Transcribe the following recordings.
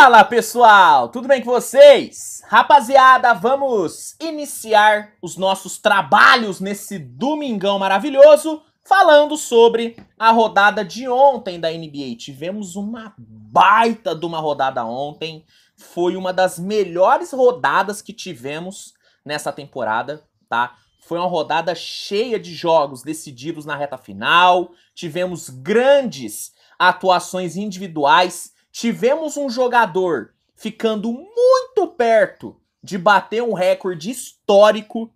Fala pessoal, tudo bem com vocês? Rapaziada, vamos iniciar os nossos trabalhos nesse domingão maravilhoso falando sobre a rodada de ontem da NBA. Tivemos uma baita de uma rodada ontem, foi uma das melhores rodadas que tivemos nessa temporada, tá? Foi uma rodada cheia de jogos decididos na reta final, tivemos grandes atuações individuais. Tivemos um jogador ficando muito perto de bater um recorde histórico.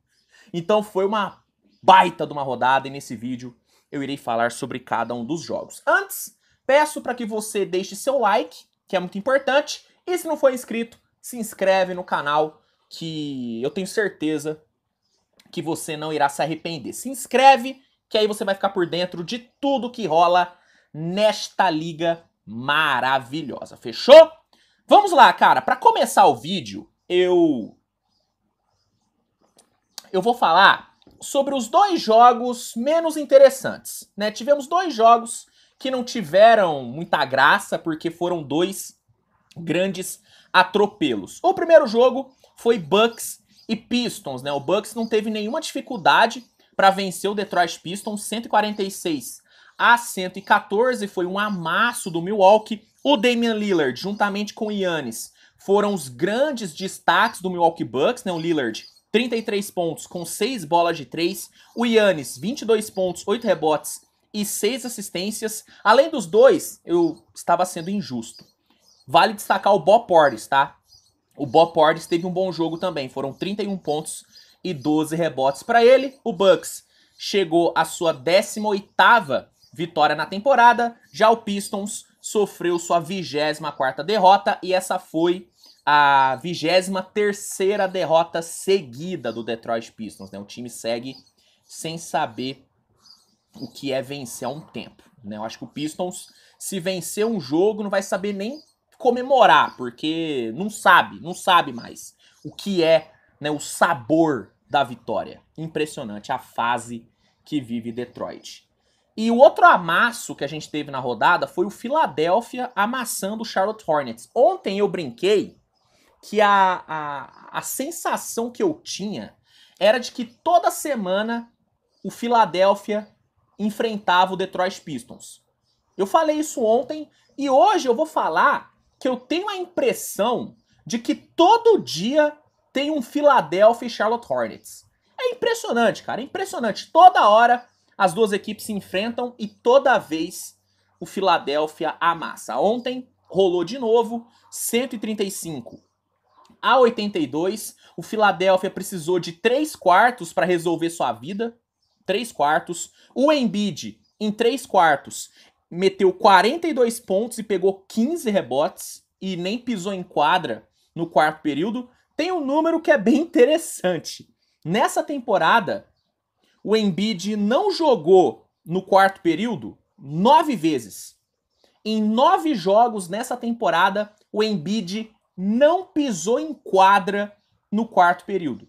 Então foi uma baita de uma rodada e nesse vídeo eu irei falar sobre cada um dos jogos. Antes, peço para que você deixe seu like, que é muito importante. E se não for inscrito, se inscreve no canal, que eu tenho certeza que você não irá se arrepender. Se inscreve, que aí você vai ficar por dentro de tudo que rola nesta liga maravilhosa, fechou? Vamos lá, cara, para começar o vídeo, eu vou falar sobre os dois jogos menos interessantes, né? Tivemos dois jogos que não tiveram muita graça, porque foram dois grandes atropelos. O primeiro jogo foi Bucks e Pistons, né? O Bucks não teve nenhuma dificuldade para vencer o Detroit Pistons, 146-114, foi um amasso do Milwaukee. O Damian Lillard, juntamente com o Giannis, foram os grandes destaques do Milwaukee Bucks, né? O Lillard, 33 pontos com 6 bolas de 3. O Giannis, 22 pontos, 8 rebotes e 6 assistências. Além dos dois, eu estava sendo injusto. Vale destacar o Bob Portis, tá? O Bob Portis teve um bom jogo também. Foram 31 pontos e 12 rebotes para ele. O Bucks chegou à sua 18ª vitória na temporada. Já o Pistons sofreu sua 24ª derrota e essa foi a 23ª derrota seguida do Detroit Pistons, né? O time segue sem saber o que é vencer há um tempo, né? Eu acho que o Pistons, se vencer um jogo, não vai saber nem comemorar, porque não sabe mais o que é, né, o sabor da vitória. Impressionante a fase que vive Detroit. E o outro amasso que a gente teve na rodada foi o Philadelphia amassando o Charlotte Hornets. Ontem eu brinquei que a sensação que eu tinha era de que toda semana o Philadelphia enfrentava o Detroit Pistons. Eu falei isso ontem e hoje eu vou falar que eu tenho a impressão de que todo dia tem um Philadelphia e Charlotte Hornets. É impressionante, cara, é impressionante. Toda hora as duas equipes se enfrentam e toda vez o Philadelphia amassa. Ontem rolou de novo, 135-82. O Philadelphia precisou de 3 quartos para resolver sua vida. 3 quartos. O Embiid, em 3 quartos, meteu 42 pontos e pegou 15 rebotes. E nem pisou em quadra no quarto período. Tem um número que é bem interessante. Nessa temporada, o Embiid não jogou no quarto período 9 vezes. Em 9 jogos nessa temporada, o Embiid não pisou em quadra no quarto período.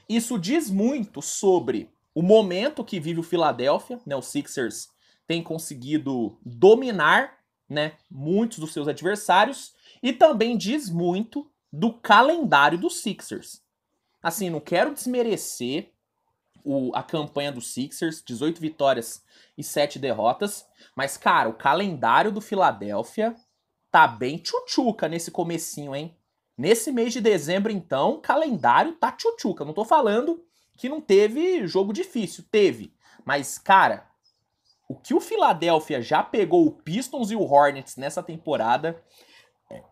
Isso diz muito sobre o momento que vive o Philadelphia, né? O Sixers tem conseguido dominar, né, muitos dos seus adversários e também diz muito do calendário dos Sixers. Assim, não quero desmerecer a campanha do Sixers, 18 vitórias e 7 derrotas, mas, cara, o calendário do Philadelphia tá bem tchutchuca nesse comecinho, hein? Nesse mês de dezembro, então, o calendário tá tchutchuca. Não tô falando que não teve jogo difícil, teve. Mas, cara, o que o Philadelphia já pegou o Pistons e o Hornets nessa temporada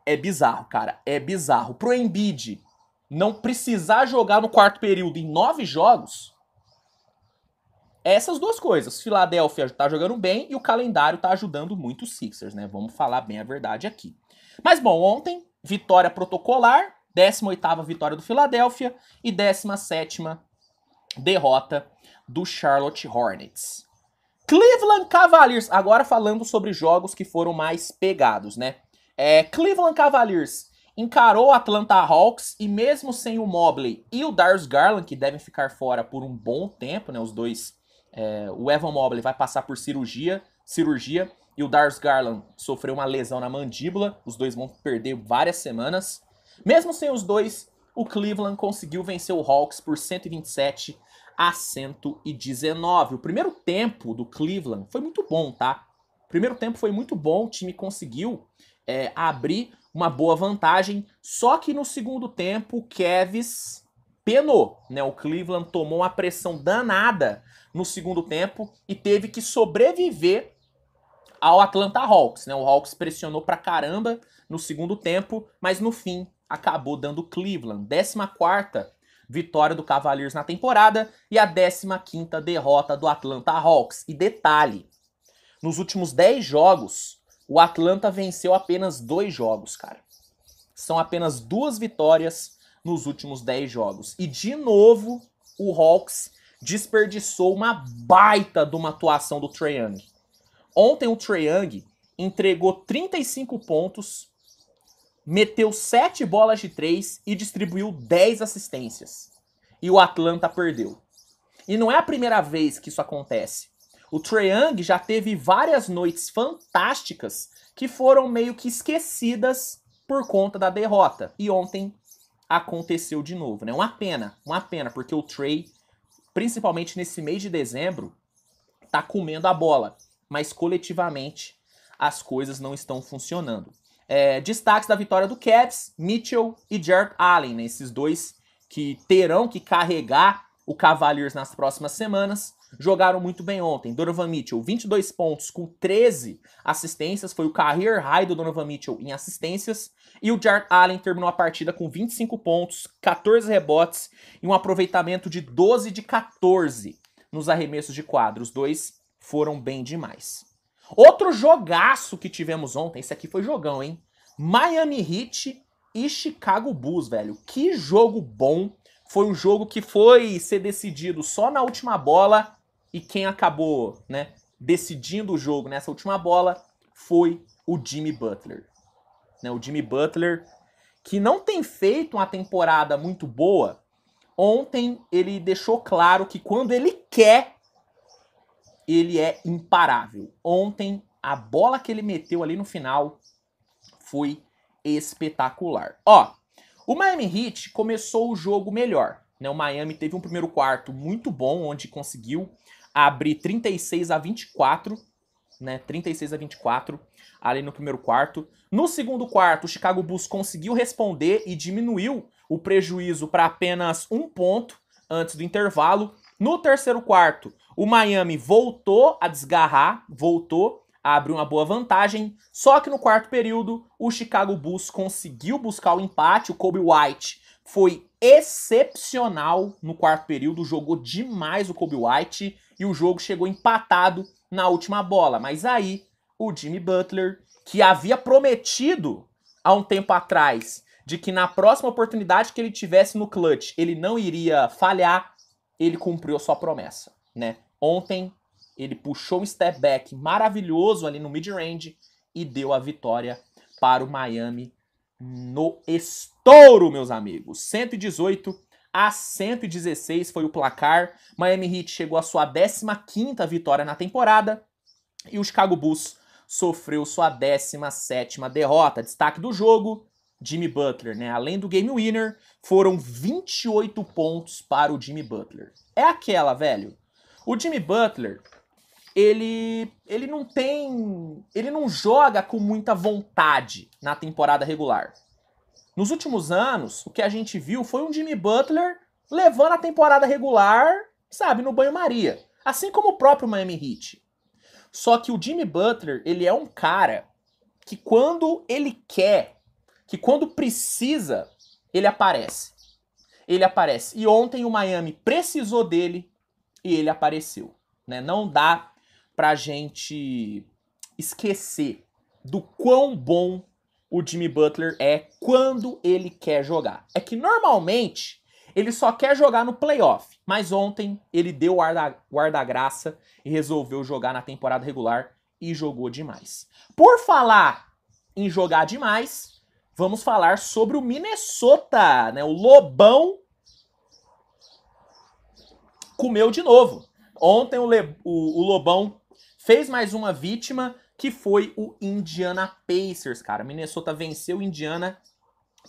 é bizarro, cara. É bizarro. Pro Embiid não precisar jogar no quarto período em 9 jogos, essas duas coisas. Philadelphia tá jogando bem e o calendário tá ajudando muito os Sixers, né? Vamos falar bem a verdade aqui. Mas, bom, ontem, vitória protocolar, 18ª vitória do Philadelphia e 17ª derrota do Charlotte Hornets. Cleveland Cavaliers, agora falando sobre jogos que foram mais pegados, né? Cleveland Cavaliers encarou o Atlanta Hawks e mesmo sem o Mobley e o Darius Garland, que devem ficar fora por um bom tempo, né? Os dois, o Evan Mobley vai passar por cirurgia e o Darius Garland sofreu uma lesão na mandíbula. Os dois vão perder várias semanas. Mesmo sem os dois, o Cleveland conseguiu vencer o Hawks por 127-119. O primeiro tempo do Cleveland foi muito bom, tá? O primeiro tempo foi muito bom, o time conseguiu abrir uma boa vantagem, só que no segundo tempo o Cavs penou, né? O Cleveland tomou uma pressão danada no segundo tempo e teve que sobreviver ao Atlanta Hawks, né? O Hawks pressionou pra caramba no segundo tempo, mas no fim acabou dando Cleveland. 14ª vitória do Cavaliers na temporada e a 15ª derrota do Atlanta Hawks. E detalhe, nos últimos 10 jogos, o Atlanta venceu apenas 2 jogos, cara. São apenas 2 vitórias nos últimos 10 jogos. E de novo, o Hawks desperdiçou uma baita de uma atuação do Trae Young. Ontem o Trae Young entregou 35 pontos, meteu 7 bolas de 3 e distribuiu 10 assistências. E o Atlanta perdeu. E não é a primeira vez que isso acontece. O Trae Young já teve várias noites fantásticas que foram meio que esquecidas por conta da derrota. E ontem aconteceu de novo, né? Uma pena, porque o Trae, principalmente nesse mês de dezembro, tá comendo a bola. Mas coletivamente as coisas não estão funcionando. Destaques da vitória do Cavs, Mitchell e Jarrett Allen, né? Esses dois que terão que carregar o Cavaliers nas próximas semanas, jogaram muito bem ontem. Donovan Mitchell, 22 pontos com 13 assistências, foi o career high do Donovan Mitchell em assistências, e o Jarrett Allen terminou a partida com 25 pontos, 14 rebotes e um aproveitamento de 12 de 14 nos arremessos de quadra. Os dois foram bem demais. Outro jogaço que tivemos ontem, esse aqui foi jogão, hein? Miami Heat e Chicago Bulls, velho. Que jogo bom. Foi um jogo que foi ser decidido só na última bola e quem acabou, né, decidindo o jogo nessa última bola foi o Jimmy Butler. Né, o Jimmy Butler, que não tem feito uma temporada muito boa, ontem ele deixou claro que quando ele quer, ele é imparável. Ontem, a bola que ele meteu ali no final foi espetacular. Ó, o Miami Heat começou o jogo melhor, né? O Miami teve um primeiro quarto muito bom, onde conseguiu abrir 36-24, né? 36-24 ali no primeiro quarto. No segundo quarto, o Chicago Bulls conseguiu responder e diminuiu o prejuízo para apenas 1 ponto antes do intervalo. No terceiro quarto, o Miami voltou a desgarrar, voltou a abrir uma boa vantagem, só que no quarto período, o Chicago Bulls conseguiu buscar o empate. O Kobe White foi excepcional no quarto período, jogou demais o Kobe White e o jogo chegou empatado na última bola. Mas aí, o Jimmy Butler, que havia prometido há um tempo atrás de que na próxima oportunidade que ele tivesse no clutch, ele não iria falhar, ele cumpriu a sua promessa, né? Ontem, ele puxou um step back maravilhoso ali no mid-range e deu a vitória para o Miami no estouro, meus amigos. 118-116 foi o placar. Miami Heat chegou à sua 15ª vitória na temporada e o Chicago Bulls sofreu sua 17ª derrota. Destaque do jogo, Jimmy Butler, né? Além do game winner, foram 28 pontos para o Jimmy Butler. É aquela, velho. O Jimmy Butler, ele não joga com muita vontade na temporada regular. Nos últimos anos, o que a gente viu foi um Jimmy Butler levando a temporada regular, sabe, no banho-maria. Assim como o próprio Miami Heat. Só que o Jimmy Butler, ele é um cara que quando ele quer, que quando precisa, ele aparece. Ele aparece. E ontem o Miami precisou dele e ele apareceu. Né? Não dá pra gente esquecer do quão bom o Jimmy Butler é quando ele quer jogar. É que normalmente ele só quer jogar no playoff, mas ontem ele deu o ar da graça e resolveu jogar na temporada regular e jogou demais. Por falar em jogar demais, vamos falar sobre o Minnesota, né? O Lobão comeu de novo. Ontem o Lobão fez mais uma vítima que foi o Indiana Pacers, cara. Minnesota venceu o Indiana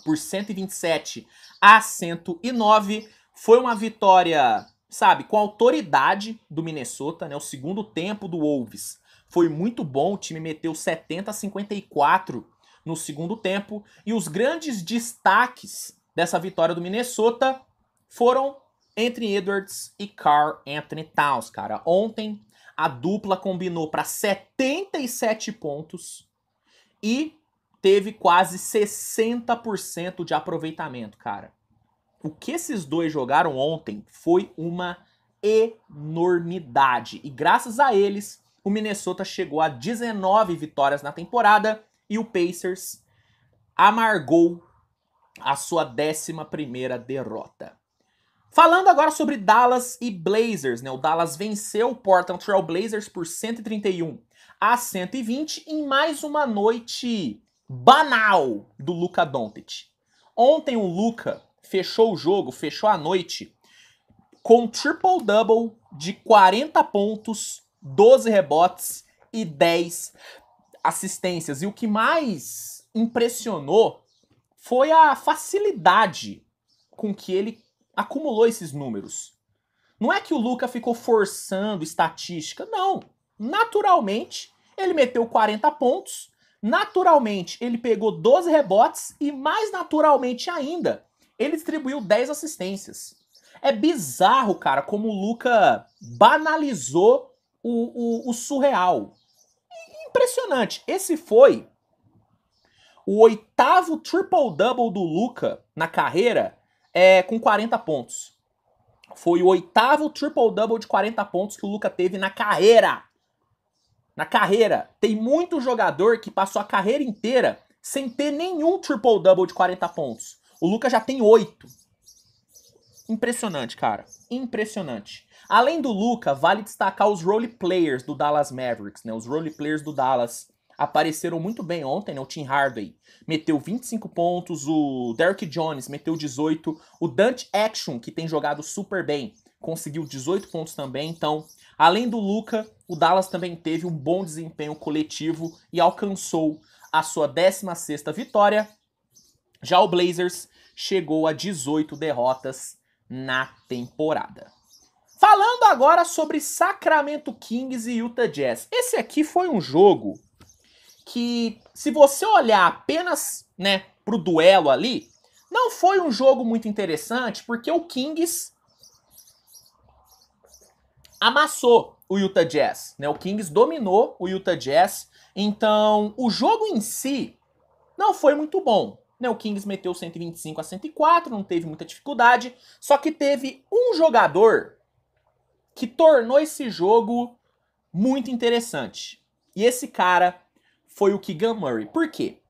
por 127-109. Foi uma vitória, sabe, com autoridade do Minnesota, né? O segundo tempo do Wolves foi muito bom, o time meteu 70-54 no segundo tempo. E os grandes destaques dessa vitória do Minnesota foram Anthony Edwards e Karl Anthony Towns, cara. Ontem a dupla combinou para 77 pontos e teve quase 60% de aproveitamento, cara. O que esses dois jogaram ontem foi uma enormidade. E graças a eles, o Minnesota chegou a 19 vitórias na temporada e o Pacers amargou a sua 11ª derrota. Falando agora sobre Dallas e Blazers, né? O Dallas venceu o Portland Trail Blazers por 131-120 em mais uma noite banal do Luka Doncic. Ontem o Luka fechou o jogo, fechou a noite com um triple-double de 40 pontos, 12 rebotes e 10 assistências. E o que mais impressionou foi a facilidade com que ele acumulou esses números. Não é que o Luka ficou forçando estatística, não. Naturalmente, ele meteu 40 pontos, naturalmente, ele pegou 12 rebotes e mais naturalmente ainda, ele distribuiu 10 assistências. É bizarro, cara, como o Luka banalizou o surreal. Impressionante. Esse foi o 8º triple-double do Luka na carreira com 40 pontos. Foi o 8º triple-double de 40 pontos que o Luka teve na carreira. Na carreira. Tem muito jogador que passou a carreira inteira sem ter nenhum triple-double de 40 pontos. O Luka já tem 8. Impressionante, cara. Impressionante. Além do Luka, vale destacar os role players do Dallas Mavericks, né? Os role players do Dallas apareceram muito bem ontem, né? O Tim Hardaway meteu 25 pontos, o Derrick Jones meteu 18, o Dante Action, que tem jogado super bem, conseguiu 18 pontos também. Então, além do Luka, o Dallas também teve um bom desempenho coletivo e alcançou a sua 16ª vitória. Já o Blazers chegou a 18 derrotas na temporada. Falando agora sobre Sacramento Kings e Utah Jazz. Esse aqui foi um jogo que, se você olhar apenas, né, pro duelo ali, não foi um jogo muito interessante, porque o Kings amassou o Utah Jazz, né? O Kings dominou o Utah Jazz, então o jogo em si não foi muito bom, né? O Kings meteu 125-104, não teve muita dificuldade, só que teve um jogador que tornou esse jogo muito interessante. E esse cara foi o Keegan Murray. Por quê?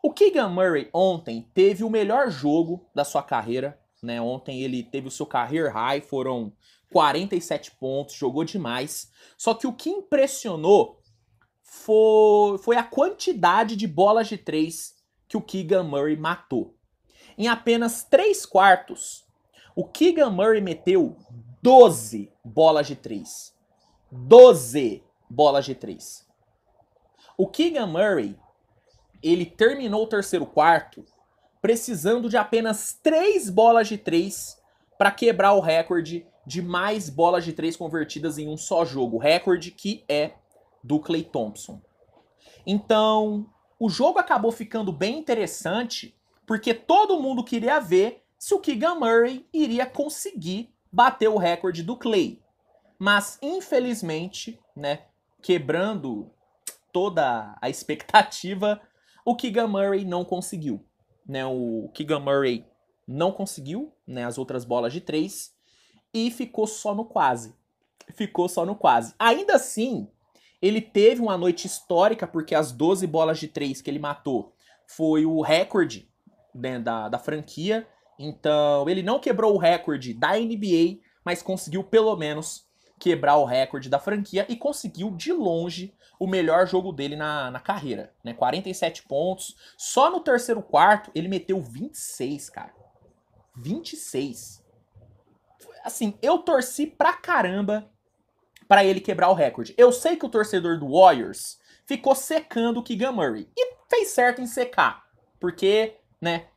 O Keegan Murray ontem teve o melhor jogo da sua carreira, né? Ontem ele teve o seu career high, foram 47 pontos, jogou demais. Só que o que impressionou foi a quantidade de bolas de 3 que o Keegan Murray matou. Em apenas 3 quartos, o Keegan Murray meteu 12 bolas de 3. 12 bolas de 3. O Keegan Murray, ele terminou o terceiro quarto precisando de apenas 3 bolas de 3 para quebrar o recorde de mais bolas de 3 convertidas em um só jogo. Recorde que é do Klay Thompson. Então, o jogo acabou ficando bem interessante porque todo mundo queria ver se o Keegan Murray iria conseguir bater o recorde do Klay. Mas, infelizmente, né, quebrando toda a expectativa, o Keegan Murray não conseguiu. Né, o Keegan Murray não conseguiu, né, as outras bolas de 3 e ficou só no quase. Ficou só no quase. Ainda assim, ele teve uma noite histórica porque as 12 bolas de 3 que ele matou foi o recorde, né, da franquia. Então, ele não quebrou o recorde da NBA, mas conseguiu pelo menos quebrar o recorde da franquia e conseguiu de longe o melhor jogo dele na carreira, né? 47 pontos. Só no terceiro quarto ele meteu 26, cara. 26. Assim, eu torci pra caramba pra ele quebrar o recorde. Eu sei que o torcedor do Warriors ficou secando o Keegan Murray. E fez certo em secar, porque, né,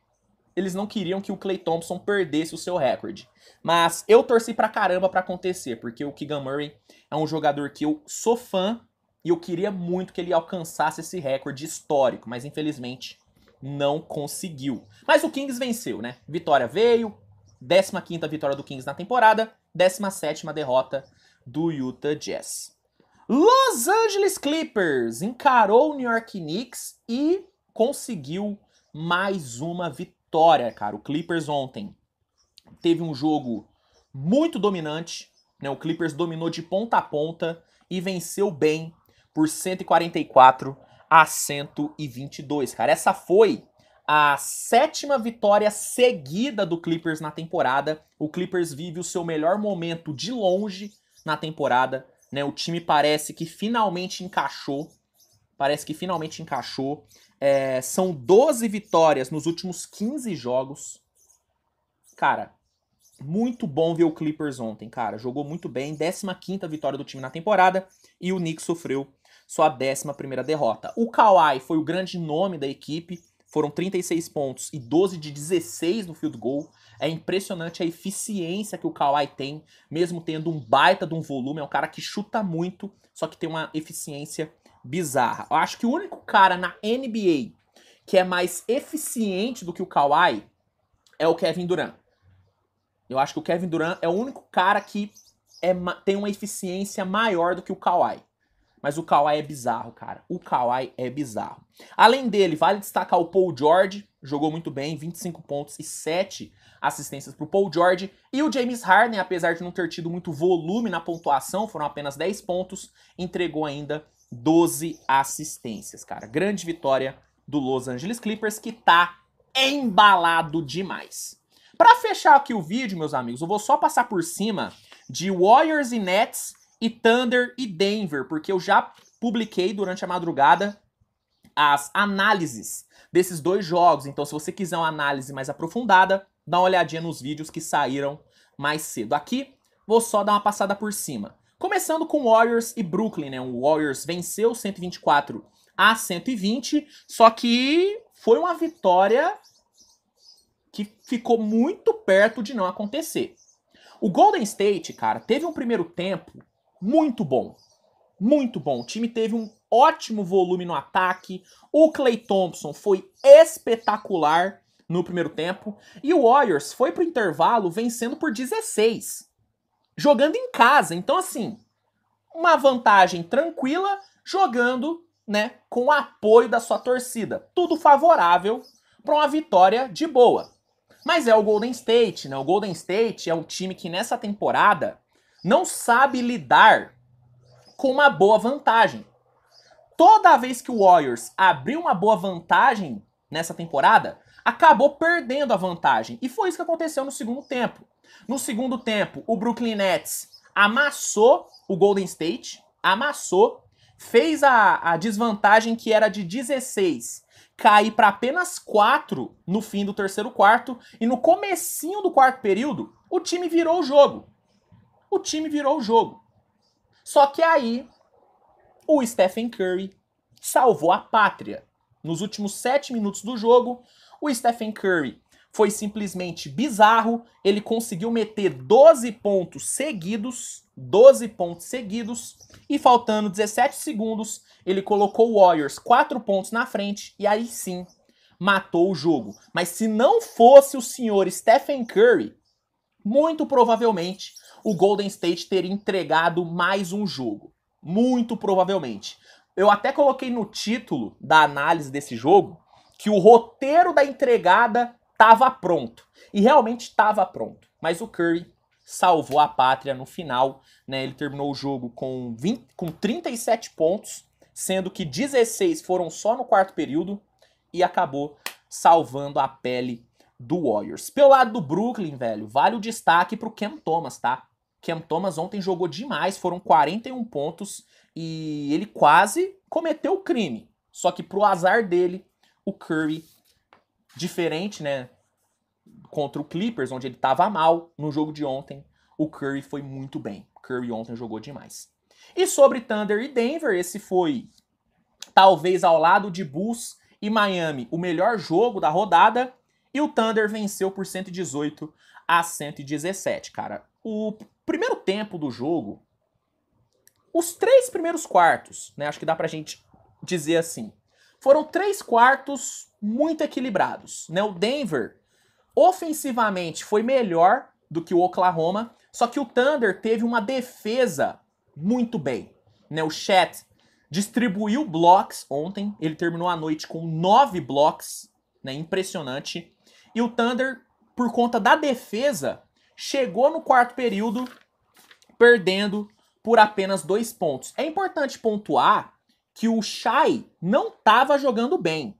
eles não queriam que o Klay Thompson perdesse o seu recorde. Mas eu torci pra caramba pra acontecer, porque o Keegan Murray é um jogador que eu sou fã e eu queria muito que ele alcançasse esse recorde histórico, mas infelizmente não conseguiu. Mas o Kings venceu, né? Vitória veio, 15ª vitória do Kings na temporada, 17ª derrota do Utah Jazz. Los Angeles Clippers encarou o New York Knicks e conseguiu mais uma vitória, cara. O Clippers ontem teve um jogo muito dominante, né? O Clippers dominou de ponta a ponta e venceu bem por 144-122, cara. Essa foi a 7ª vitória seguida do Clippers na temporada. O Clippers vive o seu melhor momento de longe na temporada, né? O time parece que finalmente encaixou. São 12 vitórias nos últimos 15 jogos. Cara, muito bom ver o Clippers ontem, cara. Jogou muito bem. 15ª vitória do time na temporada. E o Knicks sofreu sua 11ª derrota. O Kawhi foi o grande nome da equipe. Foram 36 pontos e 12 de 16 no field goal. É impressionante a eficiência que o Kawhi tem, mesmo tendo um baita de um volume. É um cara que chuta muito, só que tem uma eficiência bizarra. Eu acho que o único cara na NBA que é mais eficiente do que o Kawhi é o Kevin Durant. Eu acho que o Kevin Durant é o único cara que tem uma eficiência maior do que o Kawhi. Mas o Kawhi é bizarro, cara. O Kawhi é bizarro. Além dele, vale destacar o Paul George. Jogou muito bem, 25 pontos e 7 assistências pro Paul George. E o James Harden, apesar de não ter tido muito volume na pontuação, foram apenas 10 pontos, entregou ainda 12 assistências, cara. Grande vitória do Los Angeles Clippers, que tá embalado demais. Pra fechar aqui o vídeo, meus amigos, eu vou só passar por cima de Warriors e Nets e Thunder e Denver, porque eu já publiquei durante a madrugada as análises desses dois jogos. Então, se você quiser uma análise mais aprofundada, dá uma olhadinha nos vídeos que saíram mais cedo. Aqui, vou só dar uma passada por cima. Começando com Warriors e Brooklyn, né? O Warriors venceu 124-120, só que foi uma vitória que ficou muito perto de não acontecer. O Golden State, cara, teve um primeiro tempo muito bom. Muito bom. O time teve um ótimo volume no ataque. O Klay Thompson foi espetacular no primeiro tempo. E o Warriors foi pro intervalo vencendo por 16. Jogando em casa. Então, assim, uma vantagem tranquila, jogando, né, com o apoio da sua torcida. Tudo favorável para uma vitória de boa. Mas é o Golden State, né? O Golden State é um time que nessa temporada não sabe lidar com uma boa vantagem. Toda vez que o Warriors abriu uma boa vantagem nessa temporada, acabou perdendo a vantagem. E foi isso que aconteceu no segundo tempo. No segundo tempo, o Brooklyn Nets amassou o Golden State, fez a desvantagem que era de 16 cair para apenas 4 no fim do terceiro quarto, e no comecinho do quarto período, o time virou o jogo. Só que aí, o Stephen Curry salvou a pátria. Nos últimos 7 minutos do jogo, o Stephen Curry foi simplesmente bizarro. Ele conseguiu meter 12 pontos seguidos, e faltando 17 segundos, ele colocou o Warriors 4 pontos na frente, e aí sim, matou o jogo. Mas se não fosse o senhor Stephen Curry, muito provavelmente o Golden State teria entregado mais um jogo. Muito provavelmente. Eu até coloquei no título da análise desse jogo que o roteiro da entregada estava pronto. E realmente estava pronto. Mas o Curry salvou a pátria no final, né? Ele terminou o jogo com 37 pontos, sendo que 16 foram só no quarto período, e acabou salvando a pele do Warriors. Pelo lado do Brooklyn, velho, vale o destaque pro Cam Thomas, tá? Cam Thomas ontem jogou demais, foram 41 pontos e ele quase cometeu o crime. Só que pro azar dele, o Curry, diferente, né, contra o Clippers, onde ele tava mal no jogo de ontem, o Curry foi muito bem. O Curry ontem jogou demais. E sobre Thunder e Denver, esse foi talvez ao lado de Bulls e Miami, o melhor jogo da rodada, e o Thunder venceu por 118-117, cara. O primeiro tempo do jogo, os 3 primeiros quartos, né, acho que dá pra gente dizer assim, foram 3 quartos muito equilibrados, né? O Denver, ofensivamente, foi melhor do que o Oklahoma, só que o Thunder teve uma defesa muito bem, né? O Chet distribuiu blocos ontem, ele terminou a noite com 9 blocos, né? Impressionante. E o Thunder, por conta da defesa, chegou no quarto período perdendo por apenas 2 pontos. É importante pontuar que o Shai não estava jogando bem.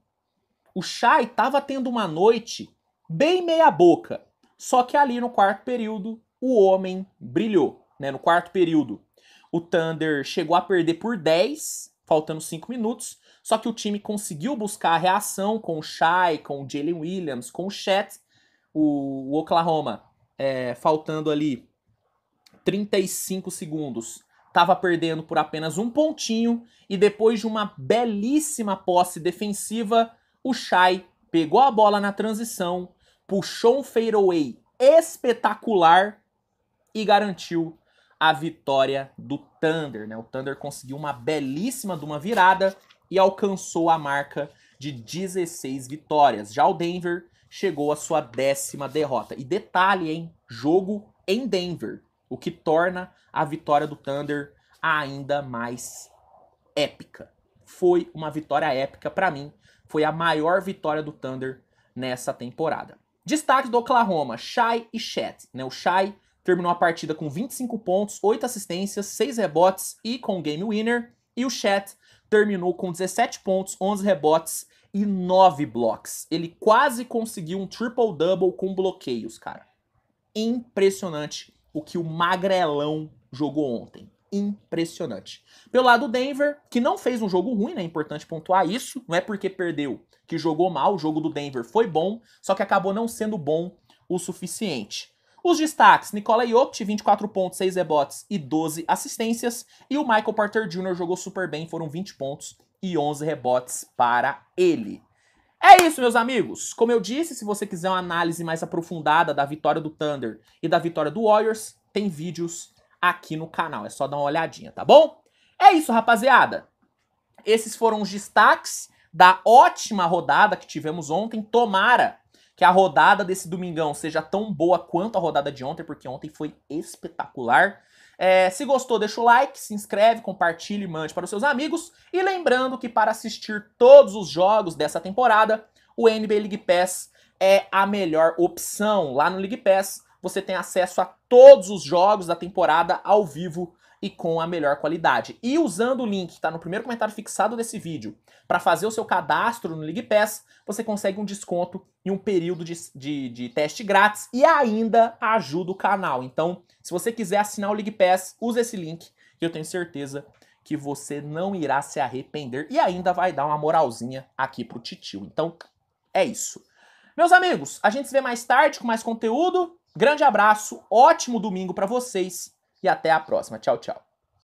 O Shai estava tendo uma noite bem meia boca. Só que ali no quarto período, o homem brilhou, né? No quarto período, o Thunder chegou a perder por 10, faltando 5 minutos. Só que o time conseguiu buscar a reação com o Shai, com o Jalen Williams, com o Chet. O Oklahoma, faltando ali 35 segundos, estava perdendo por apenas um pontinho. E depois de uma belíssima posse defensiva, o Shai pegou a bola na transição, puxou um fadeaway espetacular e garantiu a vitória do Thunder, né? O Thunder conseguiu uma belíssima de uma virada e alcançou a marca de 16 vitórias. Já o Denver chegou à sua 10ª derrota. E detalhe, hein? Jogo em Denver, o que torna a vitória do Thunder ainda mais épica. Foi uma vitória épica para mim. Foi a maior vitória do Thunder nessa temporada. Destaque do Oklahoma, Shai e Chet, né? O Shai terminou a partida com 25 pontos, 8 assistências, 6 rebotes e com game winner. E o Chet terminou com 17 pontos, 11 rebotes e 9 blocos. Ele quase conseguiu um triple-double com bloqueios, cara. Impressionante o que o magrelão jogou ontem. Impressionante. Pelo lado do Denver, que não fez um jogo ruim, né? É importante pontuar isso. Não é porque perdeu que jogou mal. O jogo do Denver foi bom, só que acabou não sendo bom o suficiente. Os destaques, Nikola Jokic, 24 pontos, 6 rebotes e 12 assistências. E o Michael Porter Jr. jogou super bem, foram 20 pontos e 11 rebotes para ele. É isso, meus amigos. Como eu disse, se você quiser uma análise mais aprofundada da vitória do Thunder e da vitória do Warriors, tem vídeos aqui no canal. É só dar uma olhadinha, tá bom? É isso, rapaziada. Esses foram os destaques da ótima rodada que tivemos ontem. Tomara que a rodada desse domingão seja tão boa quanto a rodada de ontem, porque ontem foi espetacular. Se gostou, deixa o like, se inscreve, compartilhe e mande para os seus amigos. E lembrando que para assistir todos os jogos dessa temporada, o NBA League Pass é a melhor opção. Lá no League Pass você tem acesso a todos os jogos da temporada ao vivo e com a melhor qualidade. E usando o link que está no primeiro comentário fixado desse vídeo para fazer o seu cadastro no League Pass, você consegue um desconto e um período de teste grátis e ainda ajuda o canal. Então, se você quiser assinar o League Pass, use esse link que eu tenho certeza que você não irá se arrepender e ainda vai dar uma moralzinha aqui pro titio. Então, é isso. Meus amigos, a gente se vê mais tarde com mais conteúdo. Grande abraço, ótimo domingo para vocês e até a próxima. Tchau, tchau.